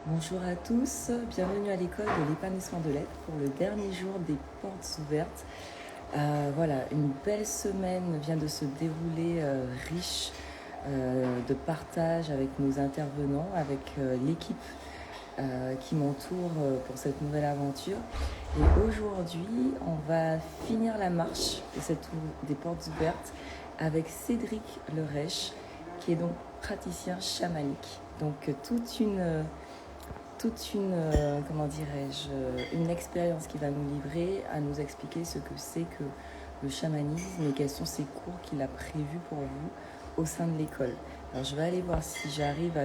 Bonjour à tous, bienvenue à l'école de l'épanouissement de l'être pour le dernier jour des portes ouvertes. Voilà, une belle semaine vient de se dérouler, riche de partage avec nos intervenants, avec l'équipe qui m'entoure pour cette nouvelle aventure. Et aujourd'hui, on va finir la marche de des portes ouvertes avec Cédric Lerèche, qui est donc praticien chamanique. Donc comment dirais-je, une expérience qui va nous livrer à nous expliquer ce que c'est que le chamanisme et quels sont ces cours qu'il a prévus pour vous au sein de l'école. Alors je vais aller voir si j'arrive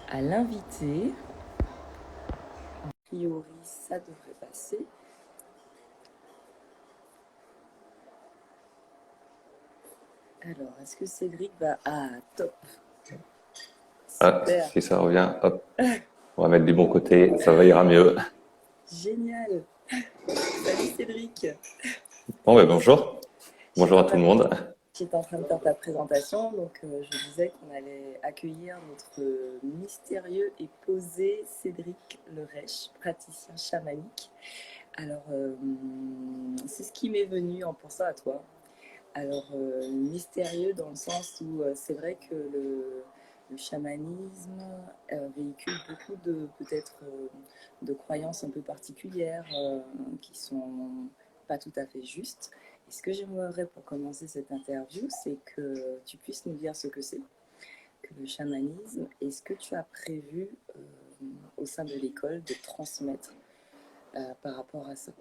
à l'inviter. A priori, ça devrait passer. Alors, est-ce que Cédric va... Ah, top. Ah, Super. si ça revient, hop, on va mettre du bon côté, ça va ira mieux. Génial. Salut Cédric. Bon, ben bonjour. J'étais Bonjour en à tout train le monde. J'étais en train de faire ta présentation, donc je disais qu'on allait accueillir notre mystérieux et posé Cédric Lerèche, praticien chamanique. Alors, c'est ce qui m'est venu en pensant à toi. Alors, mystérieux dans le sens où c'est vrai que le chamanisme véhicule beaucoup de peut-être de croyances un peu particulières qui sont pas tout à fait justes. Et ce que j'aimerais pour commencer cette interview, c'est que tu puisses nous dire ce que c'est que le chamanisme et ce que tu as prévu au sein de l'école de transmettre par rapport à ça.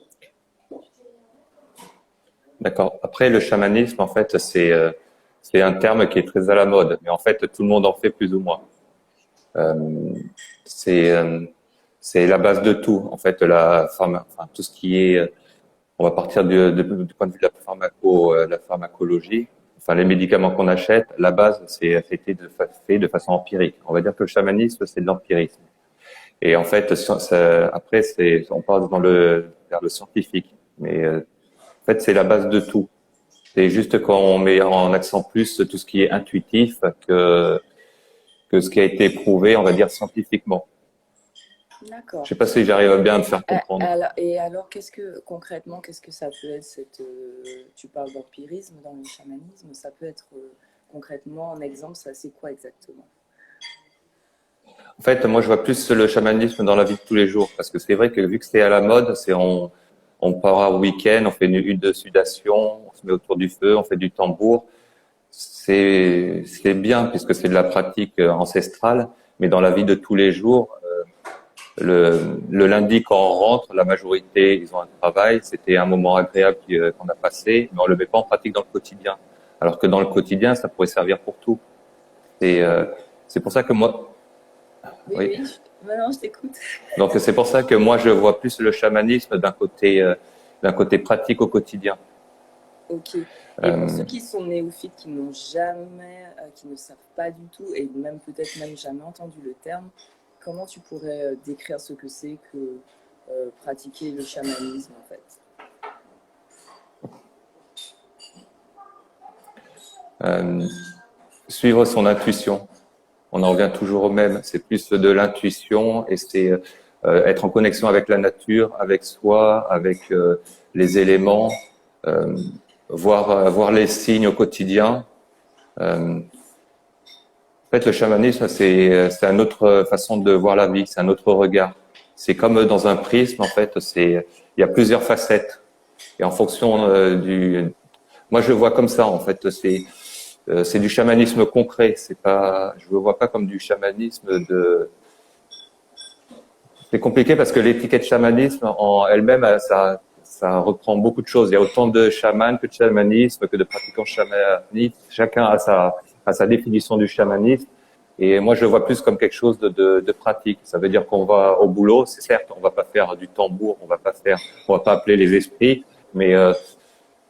D'accord. Après, le chamanisme, en fait, c'est un terme qui est très à la mode, mais en fait, tout le monde en fait plus ou moins. Euh, c'est c'est la base de tout. En fait, enfin, tout ce qui est, on va partir du point de vue de la pharmacologie. Enfin, les médicaments qu'on achète, la base, fait de façon empirique. On va dire que le chamanisme, c'est de l'empirisme. Et en fait, après, on passe vers le scientifique. Mais en fait, c'est la base de tout. C'est juste quand on met en accent plus tout ce qui est intuitif que ce qui a été prouvé, on va dire scientifiquement. Je D'accord. sais pas si j'arrive à bien te faire comprendre. Et alors, concrètement, qu'est-ce que ça peut être tu parles d'empirisme dans le chamanisme, ça peut être concrètement un exemple, ça c'est quoi exactement? En fait, moi, je vois plus le chamanisme dans la vie de tous les jours, parce que c'est vrai que vu que c'est à la mode, on part au week-end, on fait une huile de sudation, on se met autour du feu, on fait du tambour. C'est bien puisque c'est de la pratique ancestrale, mais dans la vie de tous les jours, le lundi quand on rentre, la majorité ils ont un travail, c'était un moment agréable qu'on a passé, mais on le met pas en pratique dans le quotidien. Alors que dans le quotidien, ça pourrait servir pour tout. Et c'est pour ça que moi, Oui, oui. oui, maintenant je t'écoute. Donc c'est pour ça que moi je vois plus le chamanisme d'un côté pratique au quotidien. Ok. Et pour ceux Euh, qui sont néophytes, qui n'ont jamais, qui ne savent pas du tout, et même peut-être même jamais entendu le terme, comment tu pourrais décrire ce que c'est que pratiquer le chamanisme en fait? euh, Suivre son intuition. On en revient toujours au même. C'est plus de l'intuition et c'est être en connexion avec la nature, avec soi, avec les éléments, euh, voir les signes au quotidien. En fait, le chamanisme, c'est une autre façon de voir la vie, c'est un autre regard. C'est comme dans un prisme, en fait, il y a plusieurs facettes. Et en fonction moi je le vois comme ça, en fait, c'est du chamanisme concret. C'est pas, je le vois pas comme du chamanisme de. C'est compliqué parce que l'étiquette chamanisme en elle-même, ça reprend beaucoup de choses. Il y a autant de chamans que de chamanisme, que de pratiquants chamanistes. Chacun a sa définition du chamanisme. Et moi, je le vois plus comme quelque chose de pratique. Ça veut dire qu'on va au boulot. C'est certes, on va pas faire du tambour, on va pas appeler les esprits, mais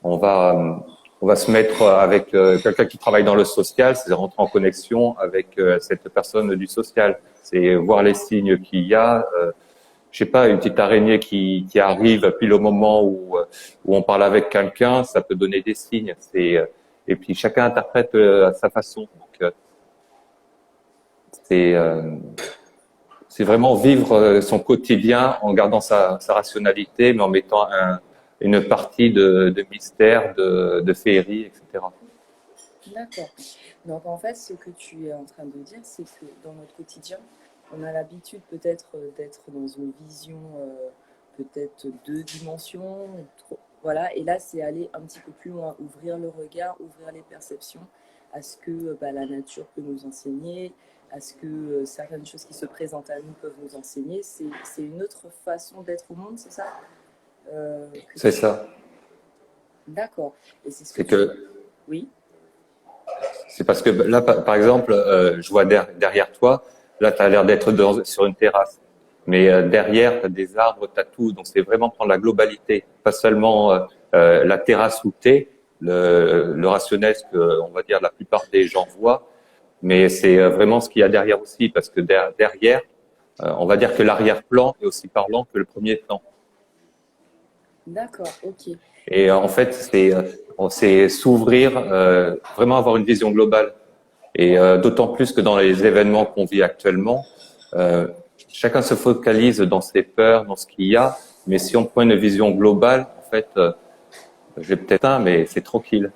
on va, euh, on va se mettre avec quelqu'un qui travaille dans le social, c'est rentrer en connexion avec cette personne du social. C'est voir les signes qu'il y a. Je sais pas, une petite araignée qui arrive pile au moment où on parle avec quelqu'un, ça peut donner des signes. Et puis chacun interprète à sa façon. Donc, c'est c'est vraiment vivre son quotidien en gardant sa rationalité, mais en mettant une partie de mystère, de féerie, etc. D'accord. Donc en fait, ce que tu es en train de dire, c'est que dans notre quotidien, on a l'habitude peut-être d'être dans une vision peut-être deux dimensions, voilà. Et là, c'est aller un petit peu plus loin, ouvrir le regard, ouvrir les perceptions à ce que la nature peut nous enseigner, à ce que certaines choses qui se présentent à nous peuvent nous enseigner. C'est une autre façon d'être au monde, c'est ça C'est ça. D'accord. Et c'est ce que C'est que Oui. c'est parce que là, par exemple, je vois derrière toi, là, tu as l'air d'être sur une terrasse. Mais derrière, tu as des arbres, tu as tout. Donc, c'est vraiment prendre la globalité, pas seulement la terrasse où tu es, le rationnel, ce que, on va dire, la plupart des gens voient, mais c'est vraiment ce qu'il y a derrière aussi, parce que derrière, on va dire que l'arrière-plan est aussi parlant que le premier plan. D'accord, ok. Et en fait, c'est s'ouvrir, vraiment avoir une vision globale. Et d'autant plus que dans les événements qu'on vit actuellement, chacun se focalise dans ses peurs, dans ce qu'il y a. Mais si on prend une vision globale, en fait, j'ai peut-être mais c'est tranquille.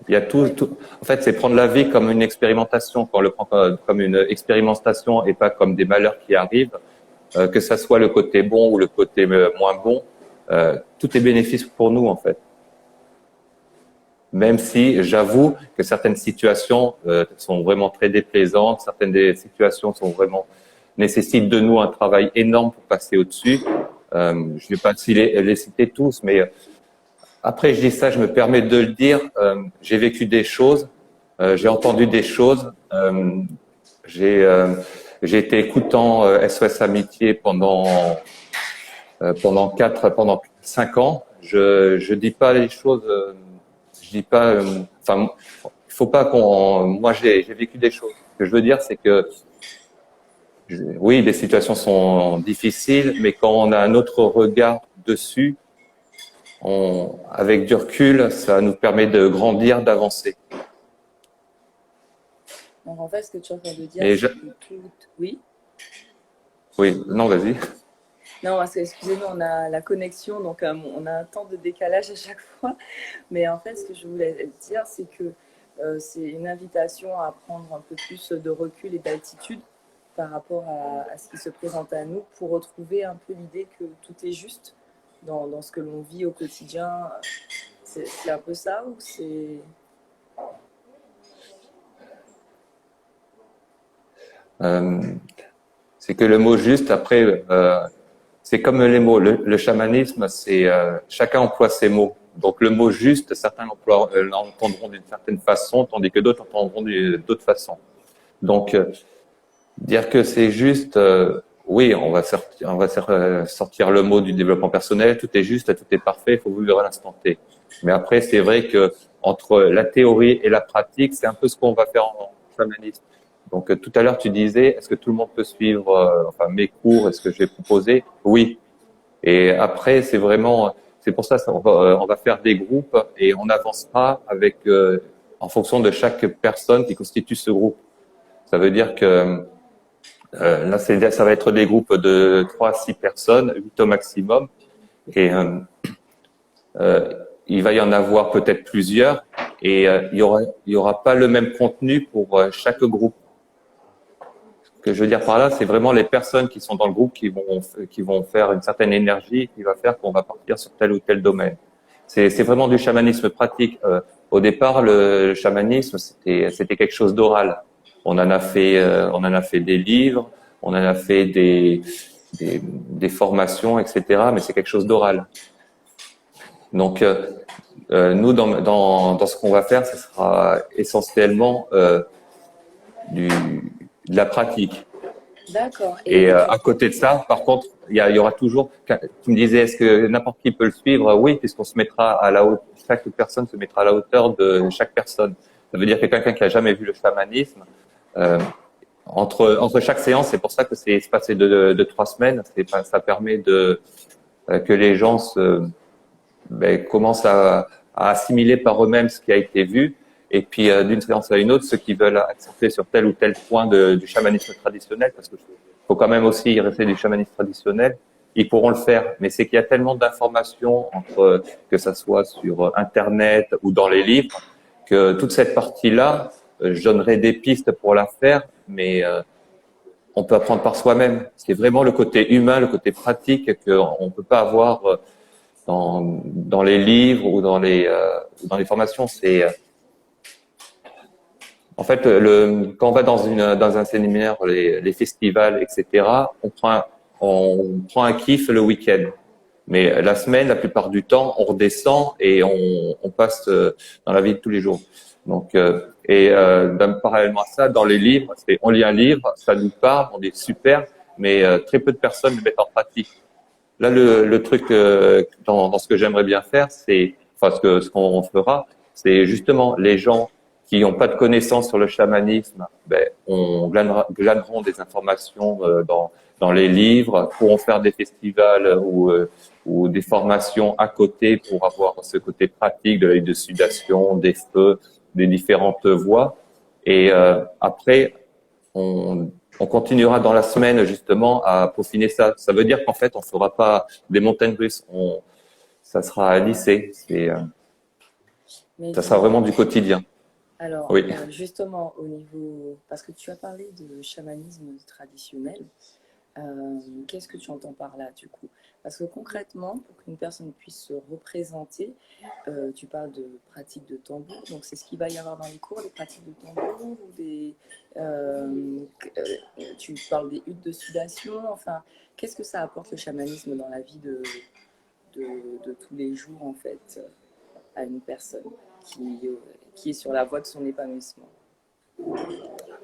Il y a tout. En fait, c'est prendre la vie comme une expérimentation. Quand on le prend comme une expérimentation et pas comme des malheurs qui arrivent, que ça soit le côté bon ou le côté moins bon, tout est bénéfice pour nous, en fait. Même si j'avoue que certaines situations sont vraiment très déplaisantes, certaines des situations sont vraiment nécessitent de nous un travail énorme pour passer au-dessus. Je ne vais pas les citer tous, mais après je dis ça, je me permets de le dire. J'ai vécu des choses, j'ai entendu des choses, j'ai été écoutant SOS Amitié pendant 5 ans. Je dis pas les choses. Je dis pas, enfin, il faut pas moi, j'ai vécu des choses. Ce que je veux dire, c'est que, oui, les situations sont difficiles, mais quand on a un autre regard dessus, avec du recul, ça nous permet de grandir, d'avancer. Donc en fait, ce que tu es en train de dire, c'est que tout... Oui. Oui, non, vas-y. Non, parce que, excusez-moi, on a la connexion, donc on a un temps de décalage à chaque fois. Mais en fait, ce que je voulais dire, c'est que c'est une invitation à prendre un peu plus de recul et d'altitude par rapport à ce qui se présente à nous pour retrouver un peu l'idée que tout est juste dans ce que l'on vit au quotidien. C'est un peu ça ou c'est... C'est que le mot juste, après, c'est comme les mots. Le chamanisme, c'est chacun emploie ses mots. Donc le mot juste, certains l'entendront d'une certaine façon, tandis que d'autres entendront d'autres façons. Donc dire que c'est juste, oui, on va sortir le mot du développement personnel. Tout est juste, tout est parfait. Il faut vivre à l'instant T. Mais après, c'est vrai que entre la théorie et la pratique, c'est un peu ce qu'on va faire en chamanisme. Donc tout à l'heure, tu disais, est-ce que tout le monde peut suivre mes cours, est-ce que je vais proposer? Oui. Et après, c'est pour ça on va faire des groupes et on avancera en fonction de chaque personne qui constitue ce groupe. Ça veut dire que là, ça va être des groupes de 3 à 6 personnes, 8 au maximum. Et il va y en avoir peut-être plusieurs et il y aura pas le même contenu pour chaque groupe. Ce que je veux dire par là, c'est vraiment les personnes qui sont dans le groupe qui vont faire une certaine énergie qui va faire qu'on va partir sur tel ou tel domaine. C'est vraiment du chamanisme pratique. Au départ, le chamanisme, c'était quelque chose d'oral. On en a fait des livres, on en a fait des formations, etc. Mais c'est quelque chose d'oral. Donc, nous, dans ce qu'on va faire, ce sera essentiellement de la pratique. D'accord. Et à côté de ça, par contre, il y aura toujours. Tu me disais, est-ce que n'importe qui peut le suivre? Oui, puisqu'on se mettra à la hauteur. Chaque personne se mettra à la hauteur de chaque personne. Ça veut dire que quelqu'un qui a jamais vu le chamanisme, entre chaque séance, c'est pour ça que c'est espacé de 3 semaines. Ça permet que les gens commencent à assimiler par eux-mêmes ce qui a été vu. Et puis d'une séance à une autre, ceux qui veulent accentuer sur tel ou tel point du chamanisme traditionnel, parce que faut quand même aussi y rester du chamanisme traditionnel, ils pourront le faire. Mais c'est qu'il y a tellement d'informations entre que ça soit sur Internet ou dans les livres, que toute cette partie-là, je donnerai des pistes pour la faire, mais on peut apprendre par soi-même. C'est vraiment le côté humain, le côté pratique qu'on peut pas avoir dans les livres ou dans les formations. C'est en fait quand on va dans un séminaire, les festivals, etc. On prend un kiff le week-end. Mais la semaine, la plupart du temps, on redescend et on passe dans la vie de tous les jours. Donc, parallèlement à ça, dans les livres, on lit un livre, ça nous parle, on est super, mais très peu de personnes le mettent en pratique. Là, le truc dans ce que j'aimerais bien faire, ce qu'on fera, c'est justement les gens qui n'ont pas de connaissances sur le chamanisme, on glaneront des informations dans les livres, pourront faire des festivals ou des formations à côté pour avoir ce côté pratique de l'œil de sudation, des feux, des différentes voies. Et après, on continuera dans la semaine justement à peaufiner ça. Ça veut dire qu'en fait, on fera pas des montagnes russes. Ça sera lissé. Ça sera vraiment du quotidien. Alors, oui. Justement, au niveau, parce que tu as parlé de chamanisme traditionnel, qu'est-ce que tu entends par là du coup? Parce que concrètement, pour qu'une personne puisse se représenter, tu parles de pratiques de tambour, donc c'est ce qu'il va y avoir dans les cours, des pratiques de tambour ou tu parles des huttes de sudation, enfin, qu'est-ce que ça apporte le chamanisme dans la vie de tous les jours en fait à une personne qui est sur la voie de son épanouissement?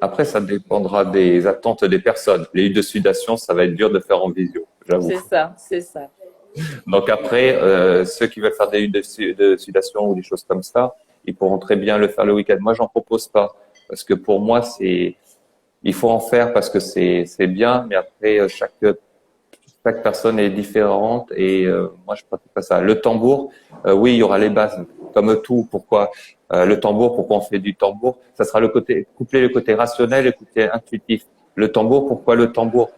Après, ça dépendra des attentes des personnes. Les huttes de sudation, ça va être dur de faire en visio, j'avoue. C'est ça. Donc après, ceux qui veulent faire des huttes de sudation ou des choses comme ça, ils pourront très bien le faire le week-end. Moi, j'en propose pas parce que pour moi, il faut en faire parce que c'est bien, mais après chaque personne est différente et moi, je pratique pas ça. Le tambour, oui, il y aura les bases, comme tout. Pourquoi le tambour? Pourquoi on fait du tambour? Ça sera coupler le côté rationnel et le côté intuitif. Le tambour, pourquoi le tambour?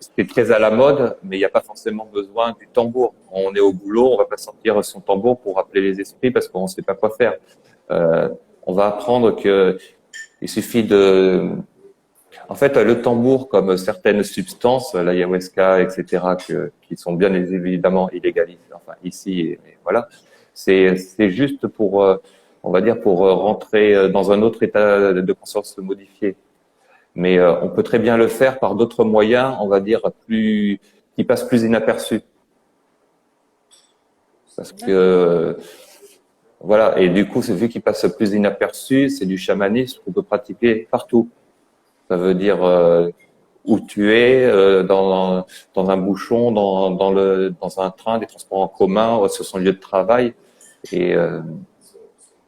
C'est très à la mode, mais il n'y a pas forcément besoin du tambour. On est au boulot, on va pas sortir son tambour pour rappeler les esprits parce qu'on ne sait pas quoi faire. On va apprendre que il suffit en fait, le tambour, comme certaines substances, l'ayahuasca, etc., qui sont bien évidemment illégalisées, enfin ici, et voilà, c'est juste pour, on va dire, pour rentrer dans un autre état de conscience modifié. Mais on peut très bien le faire par d'autres moyens, on va dire, qui passent plus inaperçus. Parce que voilà, et du coup, vu qu'il passe plus inaperçu, c'est du chamanisme qu'on peut pratiquer partout. Ça veut dire où tu es, dans un bouchon, dans un train, des transports en commun, sur son lieu de travail. Et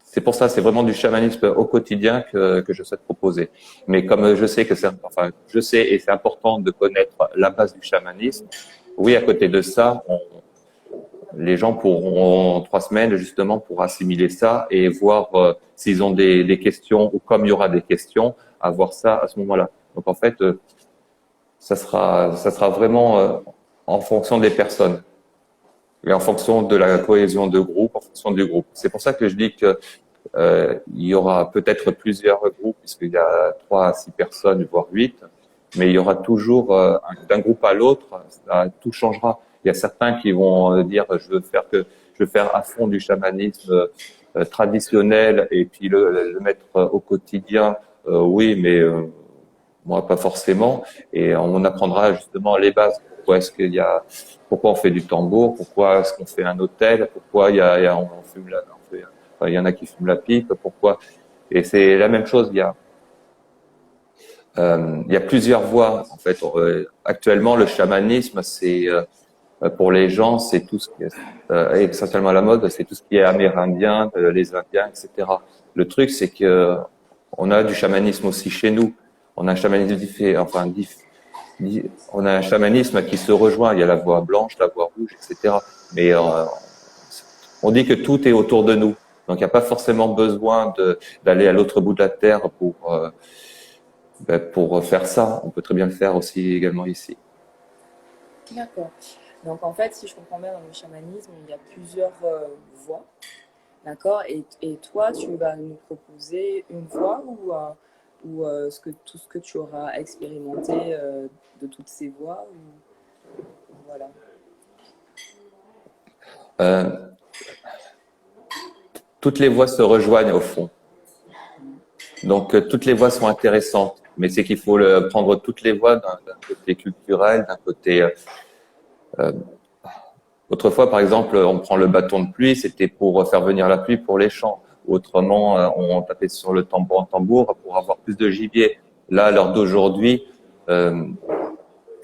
c'est pour ça, c'est vraiment du chamanisme au quotidien que je souhaite proposer. Mais comme je sais je sais et c'est important de connaître la base du chamanisme. Oui, à côté de ça, les gens pourront 3 semaines justement pour assimiler ça et voir s'ils ont des questions ou comme il y aura des questions, avoir ça à ce moment-là. Donc en fait, ça sera vraiment en fonction des personnes et en fonction de la cohésion de groupe, en fonction du groupe. C'est pour ça que je dis que il y aura peut-être plusieurs groupes puisqu'il y a 3 à 6 personnes, voire 8, mais il y aura toujours d'un groupe à l'autre, tout changera. Il y a certains qui vont dire je veux faire à fond du chamanisme traditionnel et puis le mettre au quotidien. Oui, mais moi pas forcément. Et on apprendra justement les bases. Pourquoi on fait du tambour? Pourquoi est-ce qu'on fait un autel? Pourquoi on fume il y en a qui fument la pipe? Pourquoi? Et c'est la même chose. Il y a plusieurs voies en fait. Actuellement, le chamanisme, c'est pour les gens, c'est tout ce qui est essentiellement à la mode, c'est tout ce qui est amérindien, les Indiens, etc. Le truc, c'est que on a du chamanisme aussi chez nous. On a un chamanisme on a un chamanisme qui se rejoint. Il y a la voie blanche, la voie rouge, etc. Mais on dit que tout est autour de nous. Donc, il n'y a pas forcément besoin d'aller à l'autre bout de la terre pour faire ça. On peut très bien le faire aussi également ici. D'accord. Donc en fait, si je comprends bien, dans le chamanisme, il y a plusieurs voies, d'accord? Et toi, tu vas nous proposer une voie ou tout ce que tu auras expérimenté de toutes ces voies voilà. Toutes les voies se rejoignent au fond. Donc, toutes les voies sont intéressantes, mais c'est qu'il faut prendre toutes les voies d'un côté culturel, d'un côté. Autrefois, par exemple, on prend le bâton de pluie, c'était pour faire venir la pluie pour les champs. Autrement, on tapait sur le tambour pour avoir plus de gibier. Là, à l'heure d'aujourd'hui, il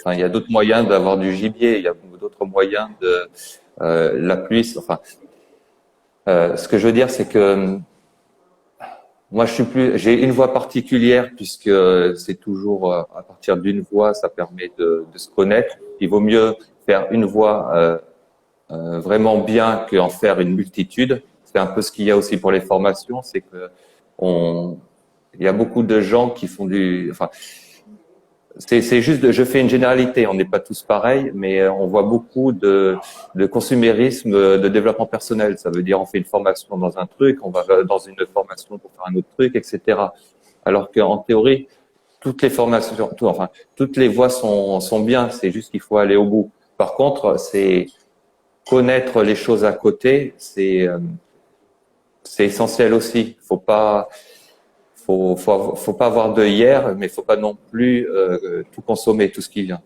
y a d'autres moyens d'avoir du gibier. Il y a d'autres moyens de la pluie. Ce que je veux dire, c'est que moi, j'ai une voix particulière puisque c'est toujours à partir d'une voix, ça permet de se connaître. Il vaut mieux faire une voix vraiment bien qu'en faire une multitude. C'est un peu ce qu'il y a aussi pour les formations, c'est que il y a beaucoup de gens qui font c'est juste, je fais une généralité, on n'est pas tous pareils, mais on voit beaucoup de consumérisme, de développement personnel. Ça veut dire on fait une formation dans un truc, on va dans une formation pour faire un autre truc, etc. Alors qu'en théorie, toutes les formations, toutes les voies sont bien. C'est juste qu'il faut aller au bout. Par contre, c'est connaître les choses à côté, c'est essentiel aussi. Faut pas avoir de hier, mais faut pas non plus tout consommer, tout ce qui vient.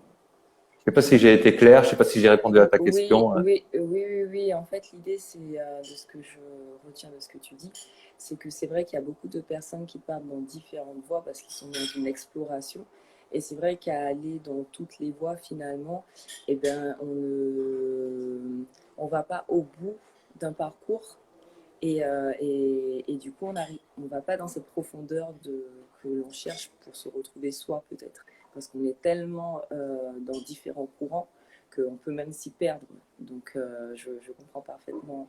Je sais pas si j'ai été clair, je sais pas si j'ai répondu à ta question. Oui. En fait, l'idée, c'est de ce que je retiens de ce que tu dis, c'est que c'est vrai qu'il y a beaucoup de personnes qui partent dans différentes voies parce qu'ils sont dans une exploration. Et c'est vrai qu'à aller dans toutes les voies, finalement, eh ben, on va pas au bout d'un parcours. Et du coup, on va pas dans cette profondeur que l'on cherche pour se retrouver soi, peut-être. Parce qu'on est tellement dans différents courants qu'on peut même s'y perdre. Donc, je comprends parfaitement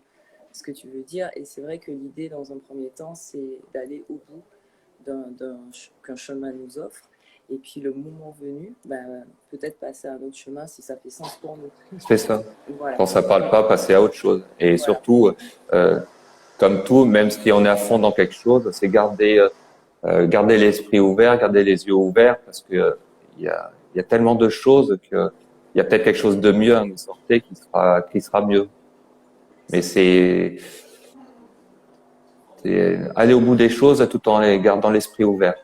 ce que tu veux dire. Et c'est vrai que l'idée, dans un premier temps, c'est d'aller au bout qu'un chemin nous offre. Et puis, le moment venu, peut-être passer à un autre chemin si ça fait sens pour nous. C'est ça. Voilà. Quand ça parle pas, passer à autre chose. Et voilà. Surtout, comme tout, même si on est à fond dans quelque chose, c'est garder l'esprit ouvert, garder les yeux ouverts, parce que il y a tellement de choses que il y a peut-être quelque chose de mieux à nous sortir qui sera mieux. Mais c'est aller au bout des choses tout en gardant l'esprit ouvert.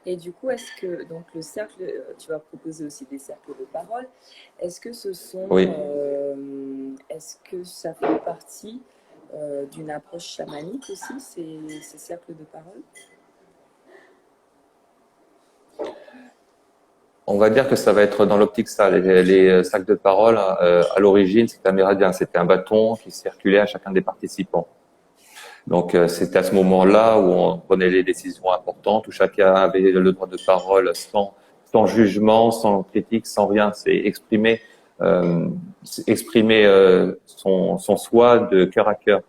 Et du coup, est-ce que donc le cercle, tu vas proposer aussi des cercles de parole. Est-ce que ce sont, oui. Est-ce que ça fait partie d'une approche chamanique aussi, ces cercles de parole? On va dire que ça va être dans l'optique ça. Les sacs de parole, à l'origine, c'était amérindien. C'était un bâton qui circulait à chacun des participants. Donc, c'était à ce moment-là où on prenait les décisions importantes, où chacun avait le droit de parole sans jugement, sans critique, sans rien. C'est exprimer son soi de cœur à cœur.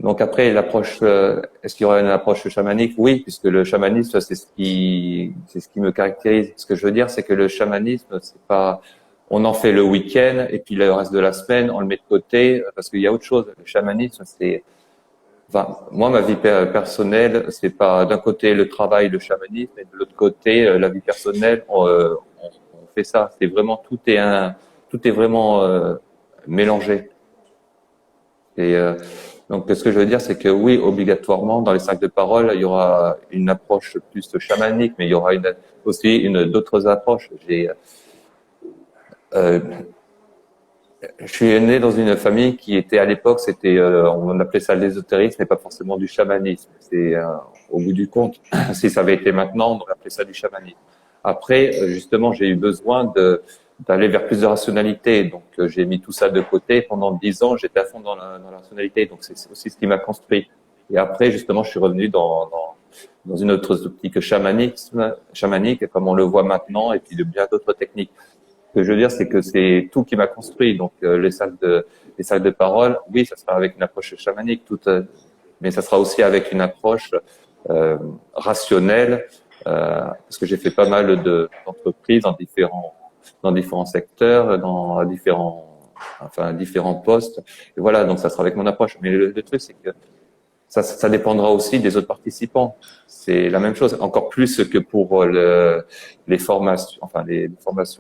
Donc après l'approche, est-ce qu'il y aura une approche chamanique? Oui, puisque le chamanisme c'est ce qui me caractérise. Ce que je veux dire, c'est que le chamanisme, c'est pas, on en fait le week-end et puis le reste de la semaine on le met de côté parce qu'il y a autre chose. Le chamanisme, moi ma vie personnelle, c'est pas d'un côté le travail, le chamanisme, et de l'autre côté la vie personnelle. On fait ça. C'est vraiment tout est vraiment mélangé. Et donc, ce que je veux dire, c'est que oui, obligatoirement, dans les cercles de parole, il y aura une approche plus chamanique, mais il y aura aussi d'autres approches. Je suis né dans une famille qui était à l'époque, on appelait ça l'ésotérisme, mais pas forcément du chamanisme. C'est au bout du compte, si ça avait été maintenant, on aurait appelé ça du chamanisme. Après, justement, j'ai eu besoin d'aller vers plus de rationalité. Donc, j'ai mis tout ça de côté. Pendant 10 ans, j'étais à fond dans la rationalité. Donc, c'est aussi ce qui m'a construit. Et après, justement, je suis revenu dans une autre optique chamanique, comme on le voit maintenant, et puis de bien d'autres techniques. que je veux dire, c'est que c'est tout qui m'a construit. Donc, les salles de parole, oui, ça sera avec une approche chamanique, mais ça sera aussi avec une approche rationnelle, parce que j'ai fait pas mal d'entreprises dans différents secteurs, différents postes. Et voilà, donc ça sera avec mon approche. Mais le truc, c'est que ça dépendra aussi des autres participants. C'est la même chose, encore plus que pour les formations,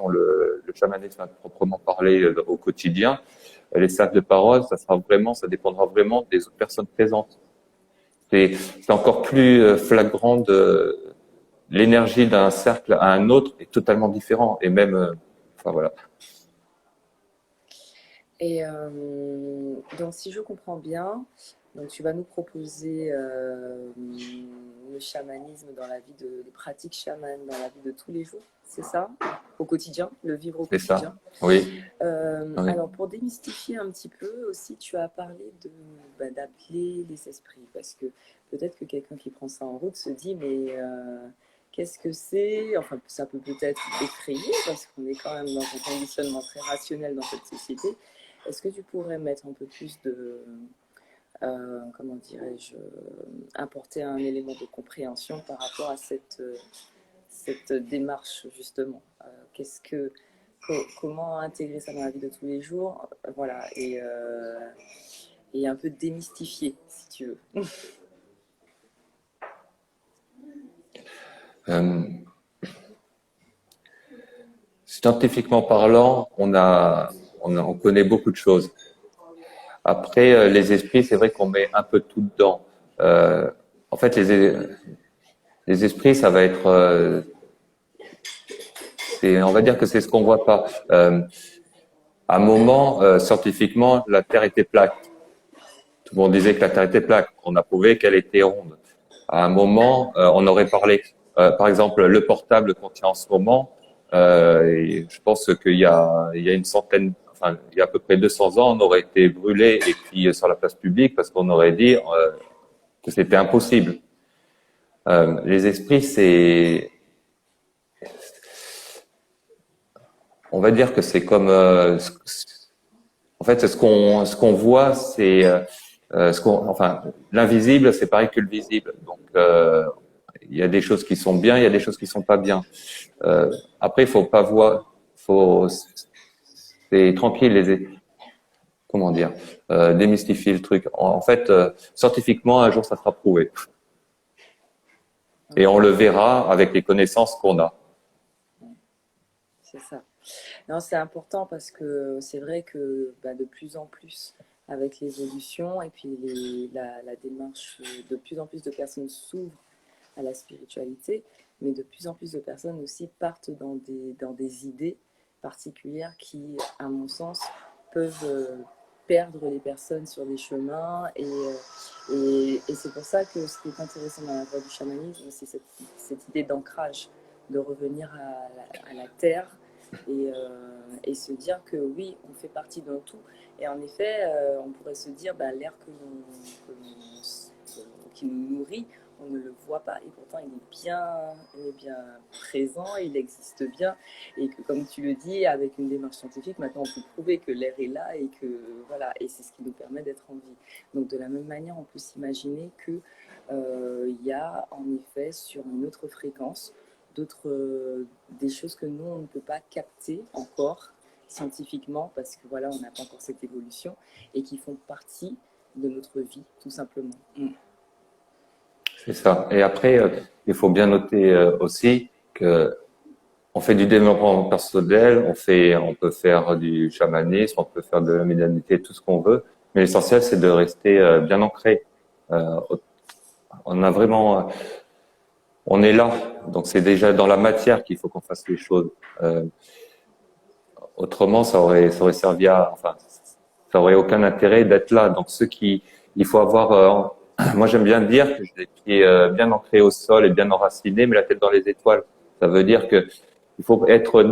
le chamanisme à proprement parler au quotidien. Les cercles de parole, ça dépendra vraiment des autres personnes présentes. C'est encore plus flagrant l'énergie d'un cercle à un autre est totalement différent et même, voilà. Et donc, si je comprends bien, donc tu vas nous proposer le chamanisme dans la vie les pratiques chamanes dans la vie de tous les jours, c'est ça? Au quotidien, le vivre au quotidien. C'est ça, oui. Oui. Alors, pour démystifier un petit peu aussi, tu as parlé d'appeler les esprits, parce que peut-être que quelqu'un qui prend ça en route se dit, mais qu'est-ce que c'est? Enfin, ça peut peut-être effrayer, parce qu'on est quand même dans un conditionnement très rationnel dans cette société. Est-ce que tu pourrais mettre un peu plus comment dirais-je, apporter un élément de compréhension par rapport à cette démarche, justement? Comment intégrer ça dans la vie de tous les jours? Voilà, et un peu démystifier, si tu veux. Scientifiquement parlant, on connaît beaucoup de choses. Après, les esprits, c'est vrai qu'on met un peu tout dedans. En fait, les esprits, ça va être, on va dire que c'est ce qu'on voit pas. À un moment, scientifiquement, la Terre était plate. Tout le monde disait que la Terre était plate. On a prouvé qu'elle était ronde. À un moment, on aurait parlé, par exemple, le portable qu'on tient en ce moment. Et je pense qu'il y a une centaine, enfin, il y a à peu près 200 ans, on aurait été brûlé et puis sur la place publique parce qu'on aurait dit que c'était impossible. Les esprits, on va dire que c'est comme, en fait, ce qu'on voit, c'est l'invisible, c'est pareil que le visible. Donc, il y a des choses qui sont bien, il y a des choses qui sont pas bien. Après, il faut pas voir, c'est tranquille, comment dire, démystifier le truc. En fait, scientifiquement, un jour, ça sera prouvé. Et on le verra avec les connaissances qu'on a. C'est ça. Non, c'est important parce que c'est vrai que de plus en plus, avec l'évolution et puis la démarche, de plus en plus de personnes s'ouvrent à la spiritualité, mais de plus en plus de personnes aussi partent dans des idées particulières qui, à mon sens, peuvent perdre les personnes sur les chemins. Et c'est pour ça que ce qui est intéressant dans la voie du chamanisme, c'est cette idée d'ancrage, de revenir à la terre et se dire que oui, on fait partie d'un tout. Et en effet, on pourrait se dire, l'air qui nous nourrit, on ne le voit pas et pourtant il est bien présent, il existe bien et que, comme tu le dis, avec une démarche scientifique, maintenant on peut prouver que l'air est là et que voilà, et c'est ce qui nous permet d'être en vie. Donc de la même manière, on peut s'imaginer que y a en effet sur une autre fréquence des choses que nous on ne peut pas capter encore scientifiquement parce que voilà, on n'a pas encore cette évolution et qui font partie de notre vie tout simplement. C'est ça. Et après, il faut bien noter aussi que on fait du développement personnel, on peut faire du chamanisme, on peut faire de la médiumnité, tout ce qu'on veut, mais l'essentiel c'est de rester bien ancré. On a vraiment, on est là, donc c'est déjà dans la matière qu'il faut qu'on fasse les choses. Autrement, ça aurait servi ça aurait aucun intérêt d'être là. Donc il faut avoir moi, j'aime bien dire que j'ai les pieds bien ancrés au sol et bien enracinés, mais la tête dans les étoiles. Ça veut dire que il faut être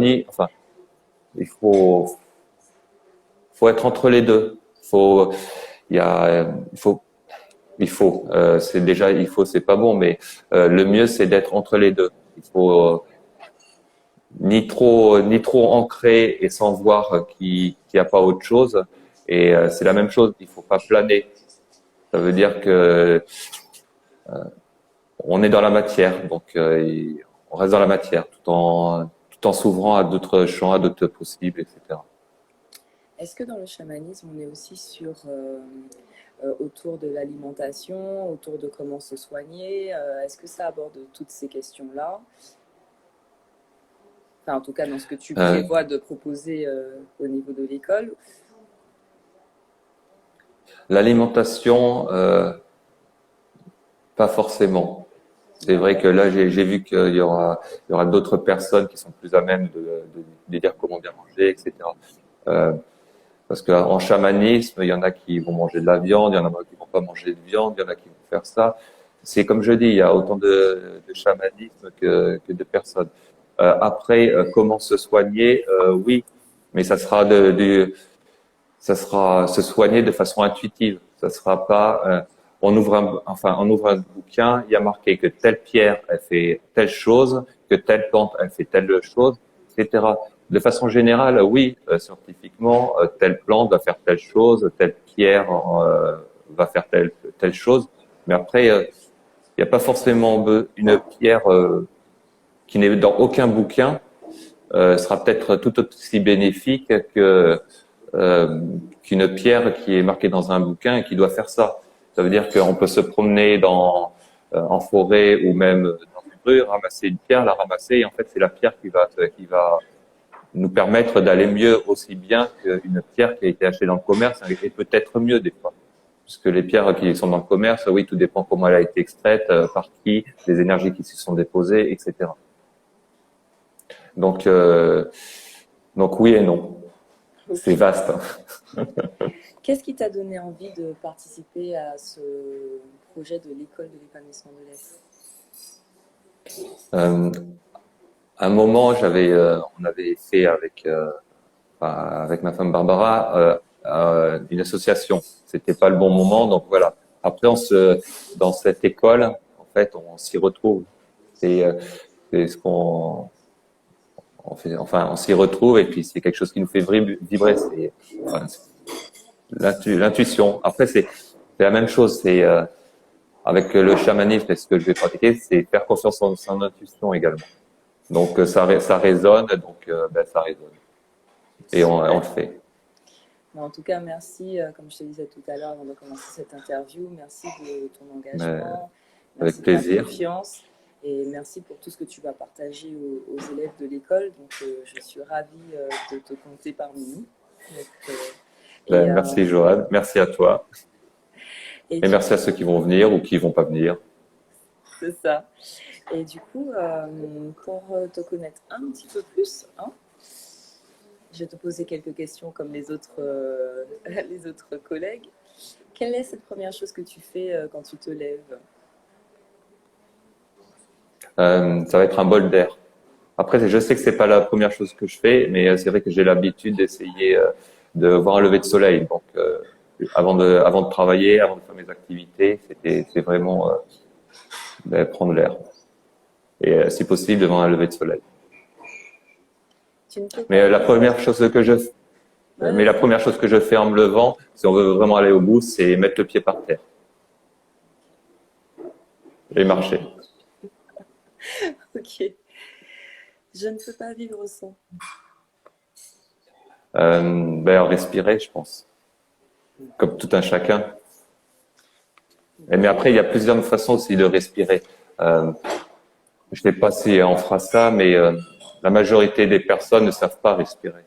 il faut être entre les deux. C'est pas bon, mais le mieux c'est d'être entre les deux. ni trop ancré et sans voir qu'il n'y a pas autre chose. Et c'est la même chose, il faut pas planer. Ça veut dire que on est dans la matière, donc on reste dans la matière tout en s'ouvrant à d'autres champs, à d'autres possibles, etc. Est-ce que dans le chamanisme, on est aussi autour de l'alimentation, autour de comment se soigner? Est-ce que ça aborde toutes ces questions-là? Enfin, en tout cas, dans ce que tu Euh, prévois de proposer au niveau de l'école. L'alimentation, pas forcément. C'est vrai que là, j'ai vu il y aura d'autres personnes qui sont plus à même de dire comment bien manger, etc. Euh, Parce qu'en chamanisme, il y en a qui vont manger de la viande, il y en a qui vont pas manger de viande, il y en a qui vont faire ça. C'est comme je dis, il y a autant de chamanisme que de personnes. Après, comment se soigner? Oui, mais ça sera se soigner de façon intuitive. Ça sera pas, on ouvre un bouquin, il y a marqué que telle pierre elle fait telle chose, que telle plante elle fait telle chose, etc. De façon générale, oui, scientifiquement, telle plante va faire telle chose, telle pierre va faire telle chose. Mais après, il n'y a pas forcément une pierre qui n'est dans aucun bouquin sera peut-être tout aussi bénéfique que euh, qu'une pierre qui est marquée dans un bouquin et qui doit faire ça. Ça veut dire qu'on peut se promener en forêt ou même dans une rue, ramasser une pierre, la ramasser, et en fait c'est la pierre qui va nous permettre d'aller mieux aussi bien qu'une pierre qui a été achetée dans le commerce et peut-être mieux des fois. Puisque les pierres qui sont dans le commerce, oui, tout dépend comment elle a été extraite, par qui, les énergies qui s'y sont déposées, etc. Donc, euh, donc oui et non. C'est Ok. vaste. Qu'est-ce qui t'a donné envie de participer à ce projet de l'école de l'épanouissement de l'être? Euh, à un moment, on avait fait avec ma femme Barbara une association. C'était pas le bon moment, donc voilà. Après, dans cette école, en fait, on s'y retrouve. C'est c'est ce qu'on on fait. Enfin, on s'y retrouve et puis c'est quelque chose qui nous fait vibrer. C'est l'intuition. Après, c'est la même chose. C'est avec le chamanisme et ce que je vais pratiquer, c'est faire confiance en son intuition également. Donc ça résonne, donc ça résonne. Et on le Super. fait. Mais en tout cas, merci, comme je te disais tout à l'heure avant de commencer cette interview, merci de ton Mais engagement, merci avec de ta plaisir. confiance et merci pour tout ce que tu vas partager aux élèves de l'école. Donc, je suis ravie de te compter parmi nous. Donc, et, Merci Joanne, merci à toi. et Et du merci à coup, ceux qui vont venir ou qui vont pas venir. c'est ça. Et du coup, pour te connaître un petit peu plus, hein, je vais te poser quelques questions comme les autres collègues. Quelle est cette première chose que tu fais quand tu te lèves? Ça va être un bol d'air. Après, je sais que c'est pas la première chose que je fais, mais c'est vrai que j'ai l'habitude d'essayer de voir un lever de soleil. Donc, avant de travailler, avant de faire mes activités, c'est vraiment prendre l'air. Et si possible, devant un lever de soleil. Tu ne peux Mais pas vivre. Ouais, mais la vas-y. première chose que je fais en me levant, si on veut vraiment aller au bout, c'est mettre le pied par terre et marcher. Ok. Je ne peux pas vivre sans. Respirer, je pense, comme tout un chacun. Mais après, il y a plusieurs façons aussi de respirer. Euh, je ne sais pas si on fera ça, mais la majorité des personnes ne savent pas respirer.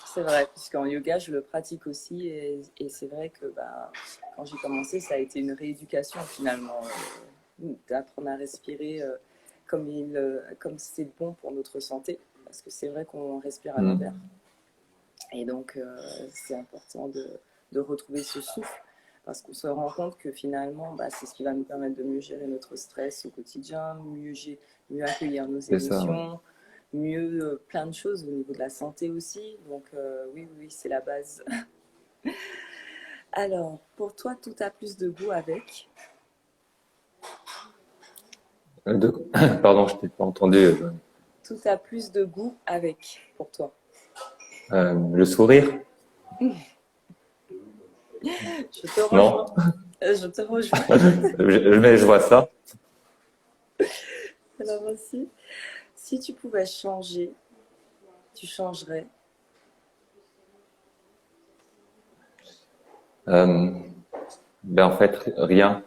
C'est vrai, puisqu'en yoga, je le pratique aussi. Et c'est vrai que quand j'ai commencé, ça a été une rééducation finalement. D'apprendre à respirer comme c'est bon pour notre santé. Parce que c'est vrai qu'on respire à l'envers. Hmm. Et donc, c'est important de retrouver ce souffle parce qu'on se rend compte que finalement, c'est ce qui va nous permettre de mieux gérer notre stress au quotidien, mieux accueillir nos C'est ça. Ouais. émotions, mieux plein de choses au niveau de la santé aussi. Donc, oui, oui, c'est la base. Alors, pour toi, tout a plus de goût avec. de- Pardon, je t'ai pas entendu. Tout a plus de goût avec, pour toi. Le sourire? Je te rejoins. Non? Je te rejoins. Mais je vois ça. Alors aussi, si tu pouvais changer, tu changerais. Euh, ben en fait, rien.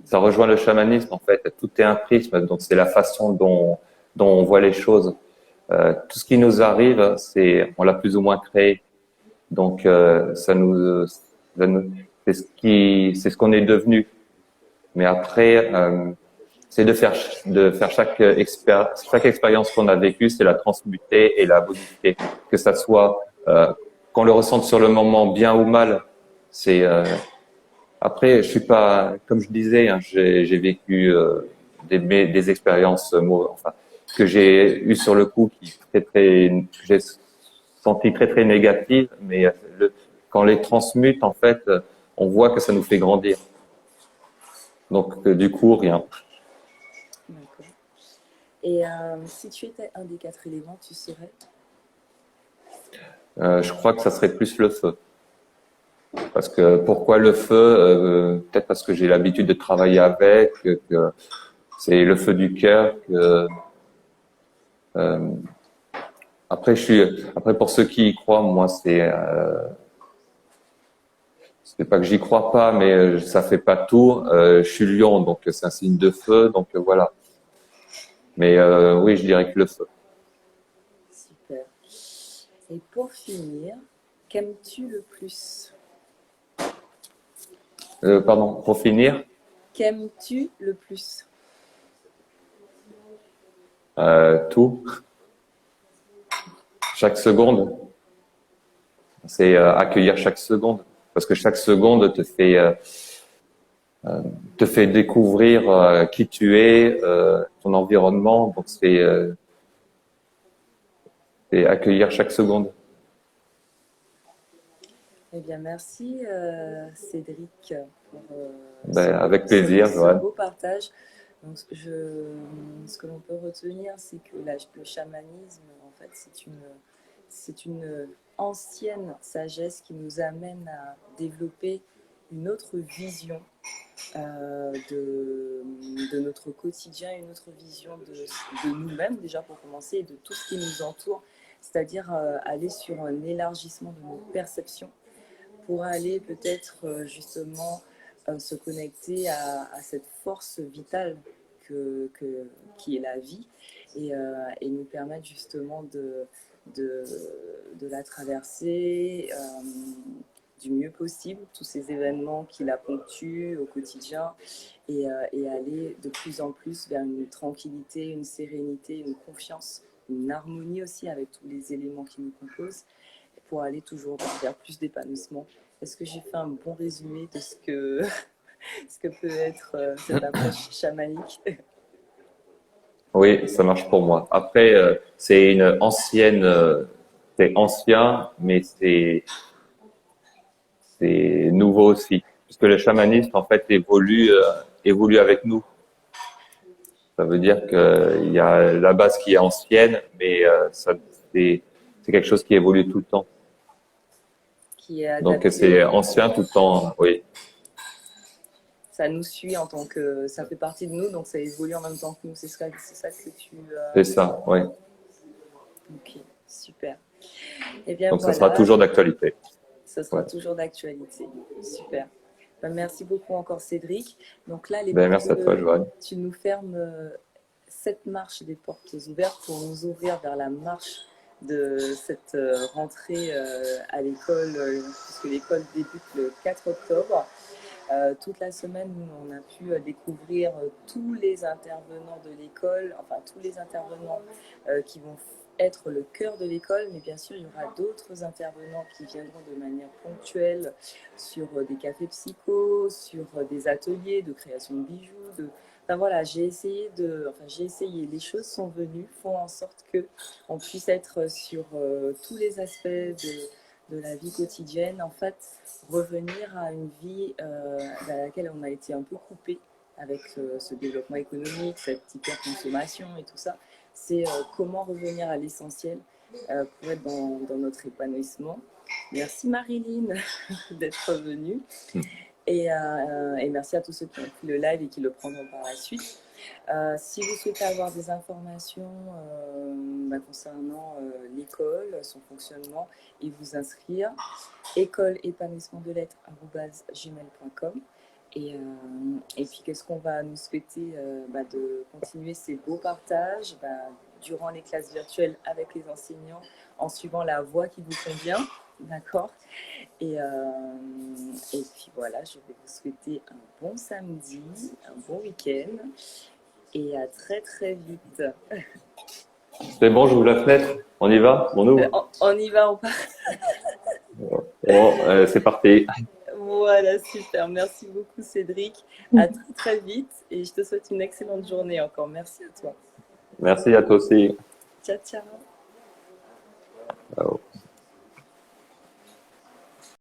Ça rejoint le chamanisme, en fait. Tout est un prisme, donc c'est la façon dont on voit les choses. Tout ce qui nous arrive, on l'a plus ou moins créé. Donc, c'est ce qu'on est devenu. Mais après, c'est de faire chaque expérience qu'on a vécue, c'est la transmuter et la modifier. Que ça soit, qu'on le ressente sur le moment bien ou mal. C'est, après, je suis pas, comme je disais, hein, j'ai vécu des expériences, enfin, que j'ai eues sur le coup, que j'ai senti très très négatives, mais quand on les transmute, en fait, on voit que ça nous fait grandir. Donc, du coup, rien. D'accord. Et si tu étais un des quatre éléments, tu serais? Je crois que ça serait plus le feu. Parce que pourquoi le feu? Peut-être parce que j'ai l'habitude de travailler avec, que c'est le feu du cœur. Euh, après pour ceux qui y croient, moi c'est pas que j'y crois pas, mais ça fait pas tout. Je suis lion, donc c'est un signe de feu, donc voilà. Mais oui, je dirais que le feu. Super. Et pour finir, qu'aimes-tu le plus? Pardon, pour finir, Qu'aimes-tu le plus? tout, chaque seconde, c'est accueillir chaque seconde, parce que chaque seconde te fait découvrir qui tu es, ton environnement, donc c'est accueillir chaque seconde. Eh bien, merci Cédric pour Ben, avec plaisir, ce Joanne. beau partage. Donc, ce que l'on peut retenir, c'est que le chamanisme, en fait, c'est une ancienne sagesse qui nous amène à développer une autre vision de notre quotidien, une autre vision de nous-mêmes, déjà pour commencer, et de tout ce qui nous entoure, c'est-à-dire aller sur un élargissement de nos perceptions pour aller peut-être justement se connecter à cette force vitale qui est la vie et nous permettre justement de, de la traverser du mieux possible, tous ces événements qui la ponctuent au quotidien et aller de plus en plus vers une tranquillité, une sérénité, une confiance, une harmonie aussi avec tous les éléments qui nous composent pour aller toujours vers plus d'épanouissement. Est-ce que j'ai fait un bon résumé de ce que peut être cette approche chamanique? Oui, ça marche pour moi. Après, c'est ancien, mais c'est nouveau aussi, puisque le chamanisme en fait évolue avec nous. Ça veut dire qu'il y a la base qui est ancienne, mais c'est c'est quelque chose qui évolue tout le temps. Qui est Donc c'est adapté, ancien tout le temps, oui, ça nous suit en tant que ça fait partie de nous, donc ça évolue en même temps que nous. C'est ça que tu. c'est ça, oui. Ok, super. Eh bien Donc ça sera voilà, toujours d'actualité. ça sera Ouais. toujours d'actualité. Super. Ben, merci beaucoup encore Cédric. Donc là, les Ben portes, merci à toi, Joanne. tu nous fermes cette marche des portes ouvertes pour nous ouvrir vers la marche de cette rentrée à l'école, puisque l'école débute le 4 octobre. Toute la semaine, on a pu découvrir tous les intervenants de l'école, enfin tous les intervenants qui vont être le cœur de l'école, mais bien sûr, il y aura d'autres intervenants qui viendront de manière ponctuelle sur des cafés psycho, sur des ateliers de création de bijoux. Enfin voilà, j'ai essayé, les choses sont venues, font en sorte qu'on puisse être sur tous les aspects de la vie quotidienne. En fait, revenir à une vie à laquelle on a été un peu coupé avec ce développement économique, cette hyper-consommation et tout ça, c'est comment revenir à l'essentiel pour être dans notre épanouissement. Merci Marilyn d'être venue. Et merci à tous ceux qui ont pris le live et qui le prendront par la suite. Si vous souhaitez avoir des informations concernant l'école, son fonctionnement et vous inscrire, écoleépanouissementdelettres@gmail.com. Et puis, qu'est-ce qu'on va nous souhaiter de continuer ces beaux partages durant les classes virtuelles avec les enseignants en suivant la voie qui vous convient, d'accord? Et puis voilà, je vais vous souhaiter un bon samedi, un bon week-end et à très très vite. C'est bon, j'ouvre la fenêtre. On y va? On ouvre? On y va, on part. Bon, c'est parti. Voilà, super. Merci beaucoup Cédric. À très très vite et je te souhaite une excellente journée encore. Merci à toi. Merci à toi aussi. Ciao, ciao. Ciao.